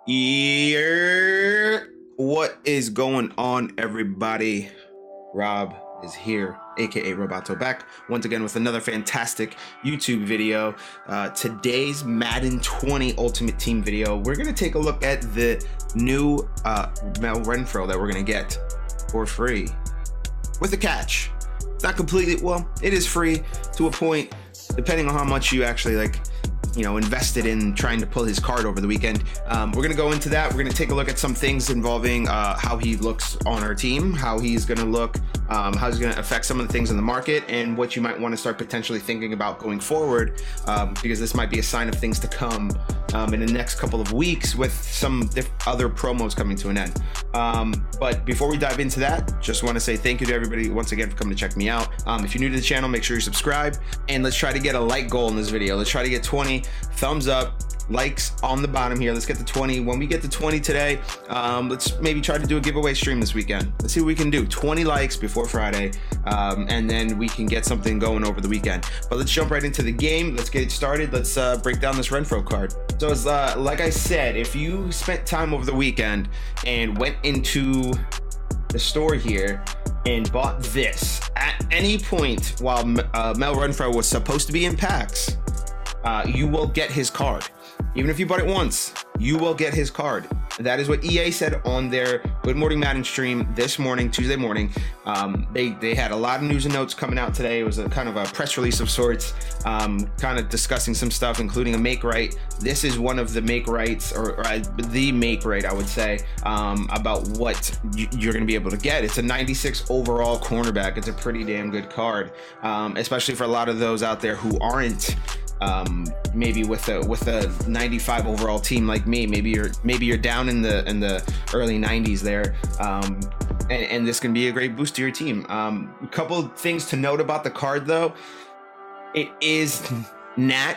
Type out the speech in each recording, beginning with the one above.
Yeah, what is going on, everybody? Rob is here, aka Roboto, back once again with another fantastic YouTube video. Today's Madden 20 Ultimate Team video, we're gonna take a look at the new Mel Renfro that we're gonna get for free, with a catch. It's not completely, well, it is free to a point, depending on how much you actually invested in trying to pull his card over the weekend. We're gonna go into that. We're gonna take a look at some things involving how he looks on our team, how he's gonna look, how he's gonna affect some of the things in the market, and what you might want to start potentially thinking about going forward, because this might be a sign of things to come in the next couple of weeks with some other promos coming to an end. But before we dive into that, just want to say thank you to everybody once again for coming to check me out. If you're new to the channel, make sure you subscribe, and let's try to get a like goal in this video. Let's try to get 20 thumbs up, likes on the bottom here. Let's get to 20. When we get to 20 today, let's maybe try to do a giveaway stream this weekend. Let's see what we can do. 20 likes before Friday, and then we can get something going over the weekend. But let's jump right into the game. Let's get it started. Let's break down this Renfro card. So it's like I said, if you spent time over the weekend and went into the store here and bought this at any point while Mel Renfro was supposed to be in packs, you will get his card. Even if you bought it once, you will get his card. That is what EA said on their Good Morning Madden stream this morning, Tuesday morning. They had a lot of news and notes coming out today. It was a kind of a press release of sorts, kind of discussing some stuff, including a make right. This is one of the make rights, or the make right, I would say, about what you're going to be able to get. It's a 96 overall cornerback. It's a pretty damn good card, especially for a lot of those out there who aren't maybe with a 95 overall team like me. Maybe you're down in the early 90s there, and this can be a great boost to your team. A couple of things to note about the card though. It is nat.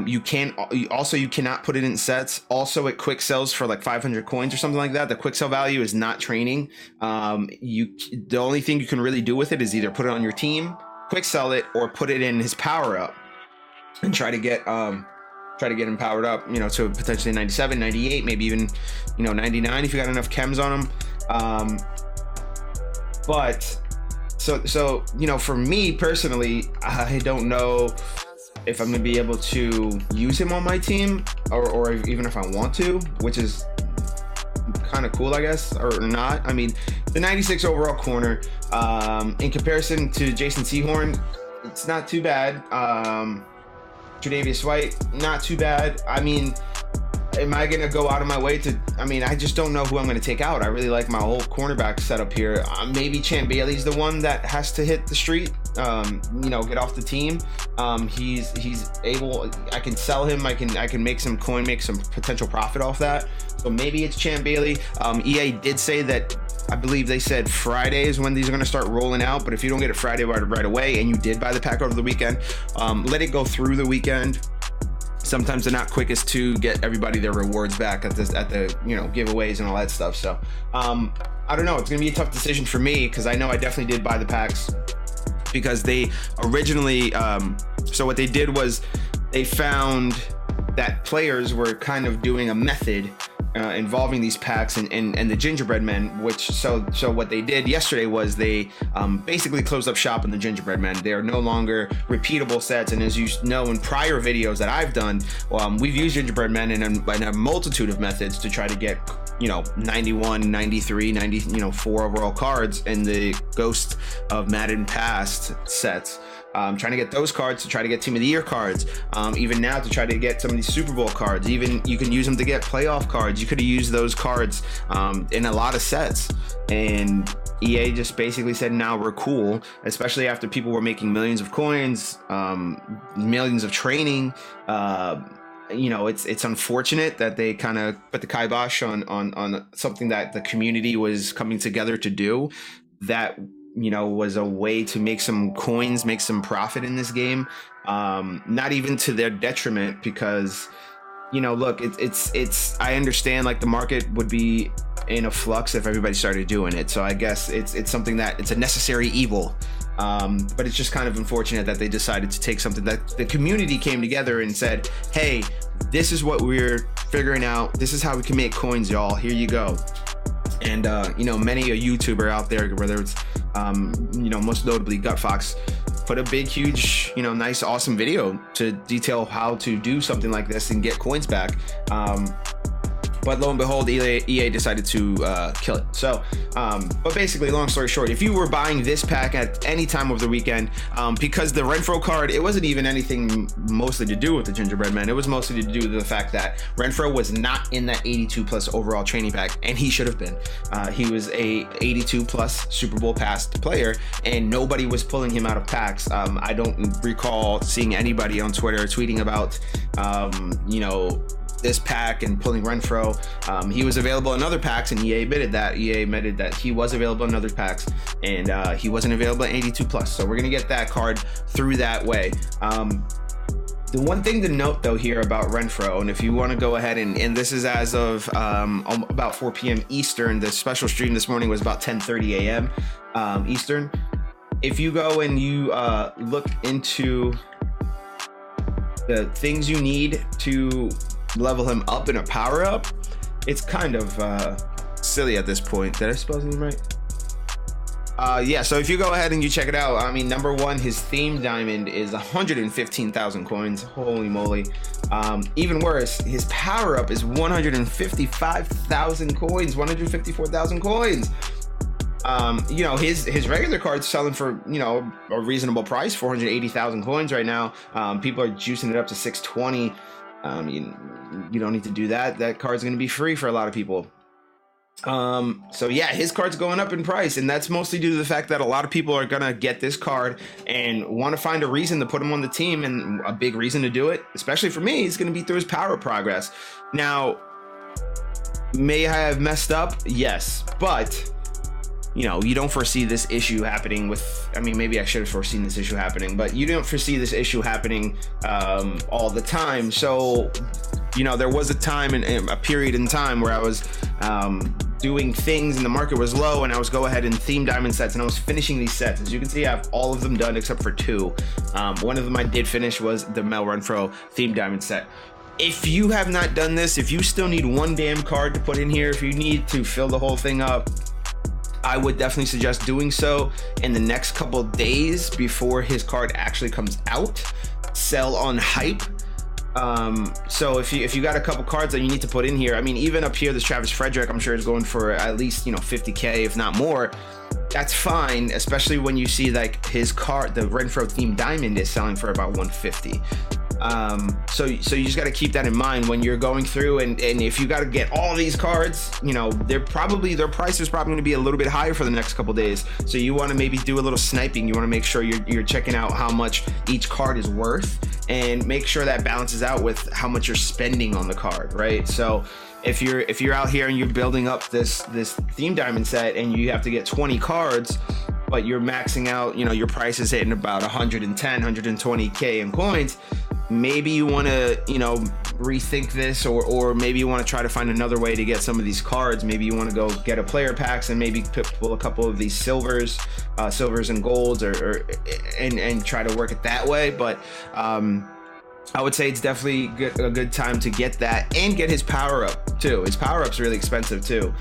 You cannot put it in sets. Also, it quick sells for like 500 coins or something like that. The quick sell value is not training. The only thing you can really do with it is either put it on your team, quick sell it, or put it in his power up and try to get him powered up, to potentially 97, 98, maybe even 99 if you got enough chems on him. But so for me personally, I don't know if I'm gonna be able to use him on my team, or even if I want to, which is kind of cool, I guess, or not. I mean, the 96 overall corner, in comparison to Jason Sehorn, it's not too bad. Tre'Davious White, not too bad. I mean, am I gonna go out of my way to? I mean, I just don't know who I'm gonna take out. I really like my whole cornerback setup here. Maybe Champ Bailey's the one that has to hit the street. Get off the team. He's able. I can sell him. I can make some coin, make some potential profit off that. So maybe it's Champ Bailey. EA did say that. I believe they said Friday is when these are going to start rolling out, but if you don't get it Friday right away and you did buy the pack over the weekend, let it go through the weekend. Sometimes they're not quickest to get everybody their rewards back at the giveaways and all that stuff. So I don't know, it's gonna be a tough decision for me, because I know I definitely did buy the packs, because they originally so what they did was they found that players were kind of doing a method involving these packs and the gingerbread men, which so what they did yesterday was they basically closed up shop on the gingerbread men. They are no longer repeatable sets, and as you know, in prior videos that I've done, we've used gingerbread men in a multitude of methods to try to get 91, 93, 94 overall cards in the Ghost of Madden past sets. Trying to get those cards to try to get Team of the Year cards, even now to try to get some of these Super Bowl cards. Even you can use them to get playoff cards. You could have used those cards in a lot of sets, and EA just basically said, now we're cool, especially after people were making millions of coins, millions of training. It's unfortunate that they kind of put the kibosh on something that the community was coming together to do, that was a way to make some coins, make some profit in this game, not even to their detriment, because look, it's I understand, like, the market would be in a flux if everybody started doing it, so I guess it's something that it's a necessary evil. But it's just kind of unfortunate that they decided to take something that the community came together and said, hey, this is what we're figuring out. This is how we can make coins, y'all. Here you go. And you know, many a YouTuber out there, whether it's you know, most notably Gutfox, put a big, huge, you know, nice, awesome video to detail how to do something like this and get coins back. But lo and behold, EA decided to kill it. So, but basically, long story short, if you were buying this pack at any time of the weekend, because the Renfro card, it wasn't even anything mostly to do with the Gingerbread Man. It was mostly to do with the fact that Renfro was not in that 82 plus overall training pack, and he should have been. He was a 82 plus Super Bowl passed player, and nobody was pulling him out of packs. I don't recall seeing anybody on Twitter tweeting about, you know, this pack and pulling Renfro. He was available in other packs, and EA admitted that. EA admitted that he was available in other packs, and he wasn't available in 82 plus. So we're gonna get that card through that way. The one thing to note though here about Renfro, and if you want to go ahead and this is as of about 4 p.m. Eastern. The special stream this morning was about 10:30 a.m. Eastern. If you go and you look into the things you need to level him up in a power up, it's kind of silly at this point. Did I spell him right? Yeah, so if you go ahead and you check it out, I mean, number one, his theme diamond is 115,000 coins. Holy moly. Even worse, his power up is 155,000 coins, 154,000 coins. You know, his regular card's selling for, you know, a reasonable price, 480,000 coins right now. People are juicing it up to 620. You don't need to do that. That card's going to be free for a lot of people. So yeah, his card's going up in price, and that's mostly due to the fact that a lot of people are going to get this card and want to find a reason to put him on the team, and a big reason to do it, especially for me, is going to be through his power progress. Now, may I have messed up? Yes, but you know, you don't foresee this issue happening with, I mean, maybe I should have foreseen this issue happening, but you don't foresee this issue happening all the time. So, you know, there was a time and a period in time where I was doing things and the market was low, and I was go ahead and theme diamond sets, and I was finishing these sets. As you can see, I have all of them done except for two. One of them I did finish was the Mel Renfro theme diamond set. If you have not done this, if you still need one damn card to put in here, if you need to fill the whole thing up, I would definitely suggest doing so in the next couple days before his card actually comes out. Sell on hype. So if you got a couple cards that you need to put in here, I mean, even up here, this Travis Frederick, I'm sure is going for at least, you know, 50K, if not more. That's fine, especially when you see like his card, the Renfro theme diamond, is selling for about 150. So you just got to keep that in mind when you're going through, and if you got to get all these cards, you know, their price is probably going to be a little bit higher for the next couple days. So you want to maybe do a little sniping. You want to make sure you're checking out how much each card is worth, and make sure that balances out with how much you're spending on the card, right? So if you're out here and you're building up this theme diamond set, and you have to get 20 cards, but you're maxing out, you know, your price is hitting about 110, 120K in coins, maybe you want to, you know, rethink this, or maybe you want to try to find another way to get some of these cards. Maybe you want to go get a player packs and maybe pull a couple of these silvers and golds, and try to work it that way. But I would say it's definitely a good time to get that and get his power up too. His power up's really expensive too,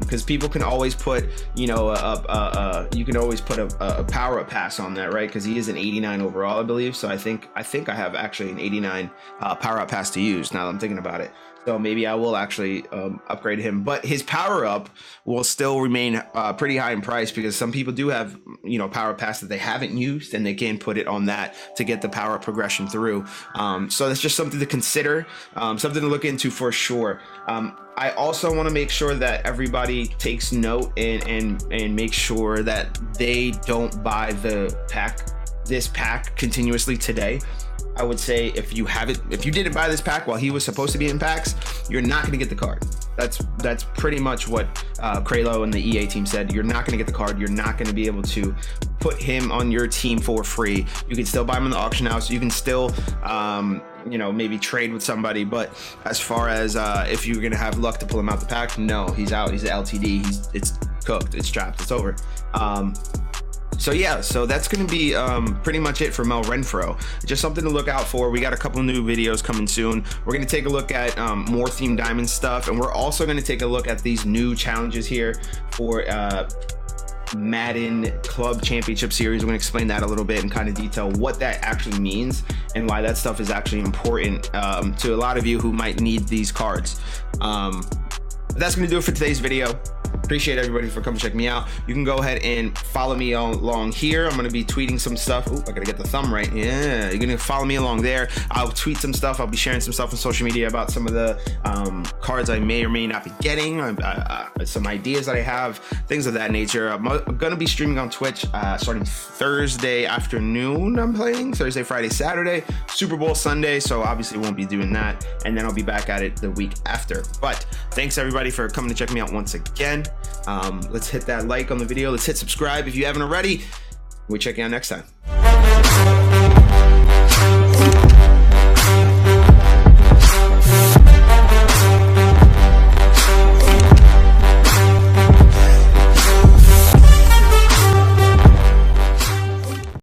because people can always put, you know, you can always put a power up pass on that, right? Because he is an 89 overall, I believe. So I think I have actually an 89 power up pass to use now that I'm thinking about it. So maybe I will actually upgrade him, but his power up will still remain pretty high in price, because some people do have, you know, power pass that they haven't used, and they can put it on that to get the power up progression through. So that's just something to consider, something to look into for sure. I also want to make sure that everybody takes note and make sure that they don't buy this pack continuously today. I would say if you didn't buy this pack while he was supposed to be in packs, you're not going to get the card. That's pretty much what Kralo and the EA team said. You're not going to get the card. You're not going to be able to put him on your team for free. You can still buy him in the auction house. You can still, you know, maybe trade with somebody. But as far as if you're going to have luck to pull him out the pack, no, he's out. He's an LTD. It's cooked. It's trapped. It's over. So yeah, so that's going to be pretty much it for Mel Renfro. Just something to look out for. We got a couple new videos coming soon. We're going to take a look at more Team Diamond stuff, and we're also going to take a look at these new challenges here for Madden Club Championship Series. We're going to explain that a little bit and kind of detail what that actually means and why that stuff is actually important to a lot of you who might need these cards. That's going to do it for today's video. Appreciate everybody for coming check me out. You can go ahead and follow me along here. I'm going to be tweeting some stuff. Oh, I got to get the thumb right. Yeah, you're going to follow me along there. I'll tweet some stuff. I'll be sharing some stuff on social media about some of the cards I may or may not be getting, some ideas that I have, things of that nature. I'm going to be streaming on Twitch starting Thursday afternoon. I'm playing Thursday, Friday, Saturday, Super Bowl Sunday. So obviously won't be doing that. And then I'll be back at it the week after. But thanks everybody for coming to check me out once again. Let's hit that like on the video. Let's hit subscribe if you haven't already. We'll check you out next time.